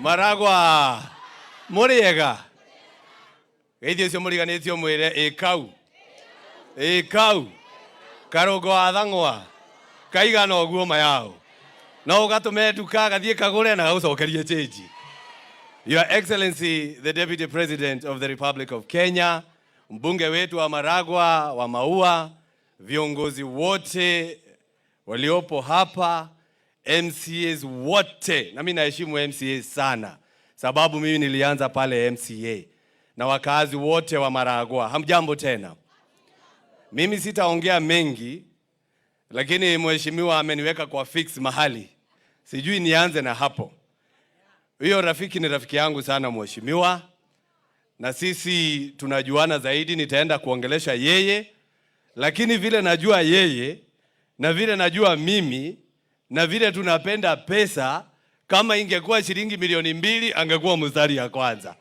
Maragwa Muriega Geithio cio muriganitio mwire ikau karogo athangwa kaigana oguo mayao no gatume nduka gathie kagure na gaucokerie change. Your Excellency the Deputy President of the Republic of Kenya, mbunge wetu wa Maragwa wa Maua, viongozi wote waliopo hapa, MCAs wote, na mimi naheshimu MCA sana sababu mimi nilianza pale MCA, na wakazi wote wa Maragwa, hamjambo tena. Mimi sitaongea mengi, lakini mheshimiwa ameniweka kwa fix mahali, sijui nianze na hapo. Huyo rafiki ni rafiki yangu sana mheshimiwa, na sisi tunajuana zaidi, nitaenda kuongelesha yeye, lakini vile najua yeye na vile najua mimi na vile tunapenda pesa, kama ingekuwa shilingi milioni 2 angekuwa mstari ya kwanza,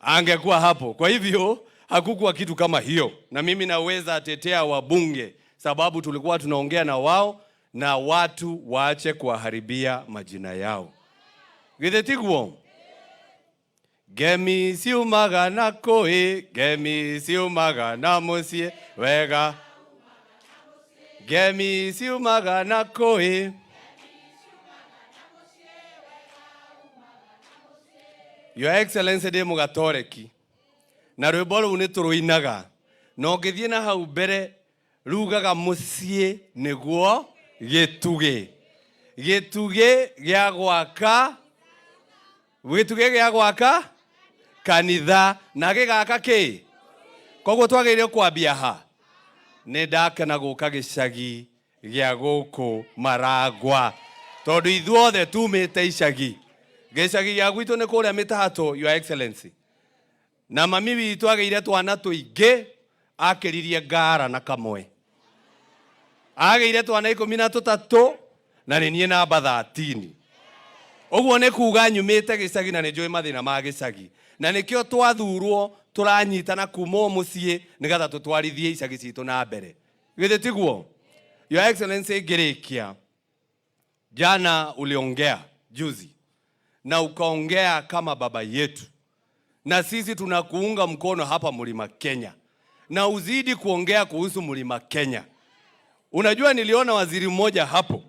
angekuwa hapo. Kwa hivyo hakukuwa kitu kama hiyo, na mimi naweza tetea wabunge sababu tulikuwa tunaongea na wao, na watu waache kuharibia majina yao. Githetiguo Gemi siumaga na koi, Gemi siumaga na musie wega, Gemi siumaga na koi. Your Excellency de Mugatoreki na rwimbo ru ni turuinaga no ngithie na hau mbere rugaga musie niguo gituge gya gwaka kanitha na gigaka ki koguo twagire kwambia ha ni ndakena guka gicagi gya guku Maragwa tondu ithuothe tumite icagi. Gicagi gya gwitu ni kuria Mitahato, Your Excellency, na mami witu ageire twana tuingi akiririe ngara na kamwe, ageire twana 13 na nie namba 13. Oguo ne kuga nyumite gicagi na njui mathina ma gicagi, na nikio twathurwo turanyitana kuma mucie nigatha tutwarithie icagi citu na mbere. Githitiguo Your Excellency, ngirikia jana uliongea juzi na ukaongea kama baba yetu, na sisi tunakuunga mkono hapa Mlima Kenya, na uzidi kuongea kuhusu Mlima Kenya. Unajua niliona waziri mmoja hapo,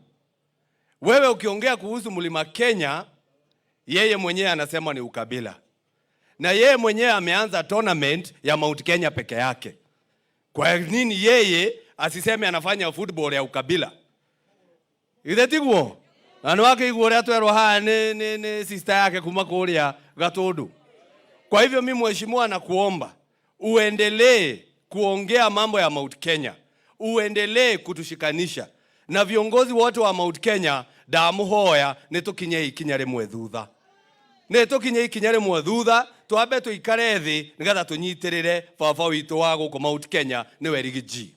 wewe ukiongea kuhusu Mlima Kenya, yeye mwenyewe anasema ni ukabila, na yeye mwenyewe ameanza tournament ya Mount Kenya peke yake. Kwa nini yeye asiseme anafanya football ya ukabila? Githetiguo anu wake iguo atwerwo ha ni sister yake kuma kuria Gatundu. Kwa hivyo mimi mheshimiwa nakuomba uendelee kuongea mambo ya Mount Kenya, uendelee kutushikanisha na viongozi wote wa Mount Kenya. Ndamuhoya nitukinye ikinya rimwe thutha, nitukinye ikinya rimwe thutha, twambe tuikare thi nigatha tunyitirire baba witu wa guku Mount Kenya niwe Rigiji.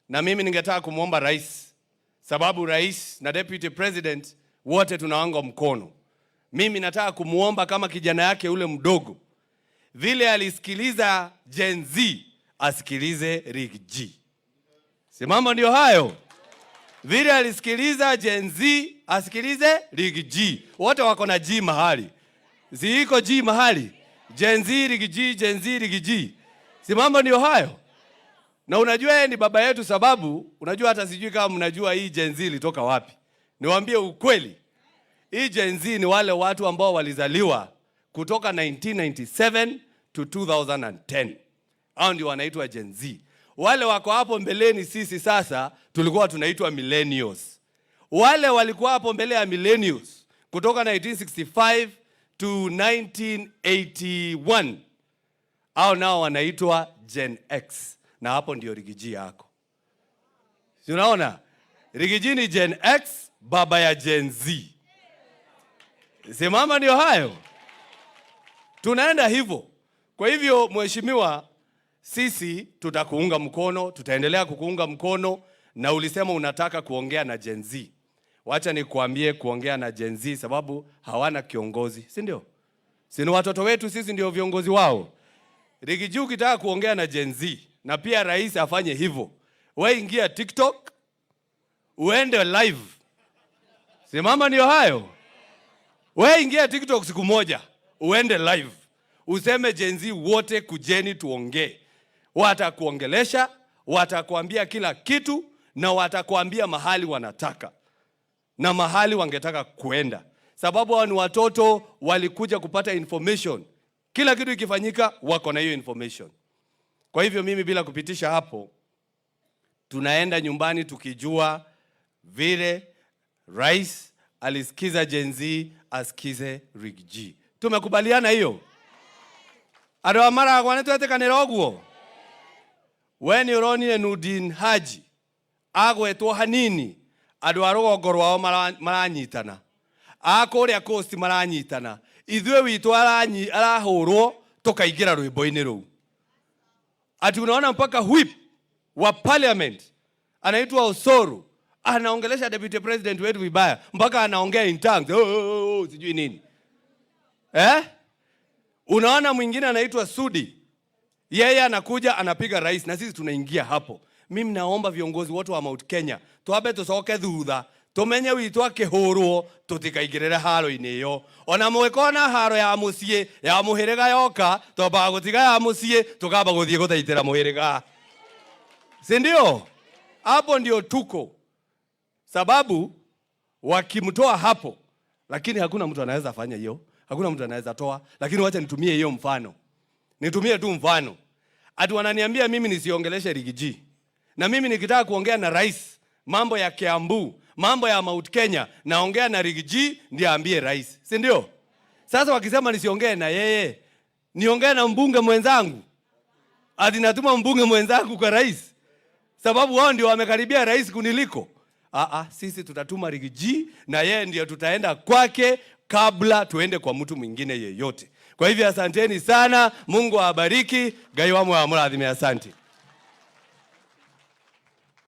Na mimi ningetaka kumuomba rais, sababu rais na deputy president wote tunaanga mkono, mimi nataka kumuomba kama kijana yake ule mdogo, vile alisikiliza Gen Z asikilize Rigiji. Simama ndio hayo. Vile alisikiliza Gen Z asikilize Rigiji. Wote wako na G mahali, ziiko G mahali, Gen Z Rigiji, Gen Z Rigiji. Simama ndio hayo. Na unajua yeye ni baba yetu, sababu unajua hata sijui kama mnajua hii Gen Z ilitoka wapi. Niwaambie ukweli, hii Gen Z ni wale watu ambao walizaliwa kutoka 1997 to 2010. Hao ndio wanaitwa Gen Z. Wale wako hapo mbeleni sisi sasa tulikuwa tunaitwa millennials. Wale walikuwa hapo mbele ya millennials kutoka 1965 to 1981, hao nao wanaitwa Gen X. Na hapo ndio Rigiji yako. Si unaona? Rigiji ni Gen X, baba ya Gen Z. Simama ndio hayo. Tunaenda hivyo. Kwa hivyo mheshimiwa, sisi tutakuunga mkono, tutaendelea kukuunga mkono, na ulisema unataka kuongea na Gen Z. Wacha nikuambie kuongea na Gen Z sababu hawana kiongozi, si ndio? Si ni watoto wetu, sisi ndio viongozi wao. Rigiji ukitaka kuongea na Gen Z, na pia rais afanye hivyo, wewe ingia TikTok, uende live. Simama ndio hayo. Wewe ingia TikTok siku moja, uende live. Useme Gen Z wote kujeni tuongee. Watakuongelesha, watakuambia kila kitu na watakuambia mahali wanataka na mahali wangetaka kuenda. Sababu hao ni watoto walikuja kupata information. Kila kitu ikifanyika wako na hiyo information. Kwa hivyo mimi bila kupitisha hapo, tunaenda nyumbani tukijua vile rais alisikiza Gen Z asikize Rigathi G. Tumekubaliana hiyo? Ado amara kwa netu etekanira oguo. Weni uronire Nurdin Haji agwetwo hanini ado arogongo rwao maranyitana. Akuria coast maranyitana. Ithwe witu arahurwo tukaingira rwimbo-ini ruu. Ati unaona mpaka whip wa parliament anaitwa Osoro anaongelesha deputy president wetu vibaya mpaka anaongea in tongues. Sijui nini. Unaona mwingine anaitwa Sudi. Yeye anakuja anapiga rais na sisi tunaingia hapo. Mimi naomba viongozi wote wa Mount Kenya tuabe tusoke thutha tumenye witu akihurwo tutikaigirira haro-ini iyo. Ona mwekona haro ya mucie ya muhiriga yoka toba gutiga ya mucie tukaba guthie guthaitira muhiriga. Si ndio? Hapo ndio tuko. Sababu wakimtoa hapo, lakini hakuna mtu anaweza fanya hiyo. Hakuna mtu anaweza toa, lakini wacha nitumie hiyo mfano. Nitumie tu mfano. Ati wananiambia mimi nisiongeleshe Rigathi G. Na mimi nikitaka kuongea na rais mambo ya Kiambu, mambo ya Mount Kenya, naongea na Rigathi G ndiye aambie rais. Si ndio? Sasa wakisema nisiongee na yeye, niongee na mbunge mwenzangu. Ati natuma mbunge mwenzangu kwa rais. Sababu wao ndio wamekaribia rais kuniliko. Sisi tutatuma Rigathi G na yeye ndio tutaenda kwake kabla tuende kwa mtu mwingine yeyote. Kwa hivyo asanteni sana, Mungu awabariki, Ngai wamwe amurathime, asante.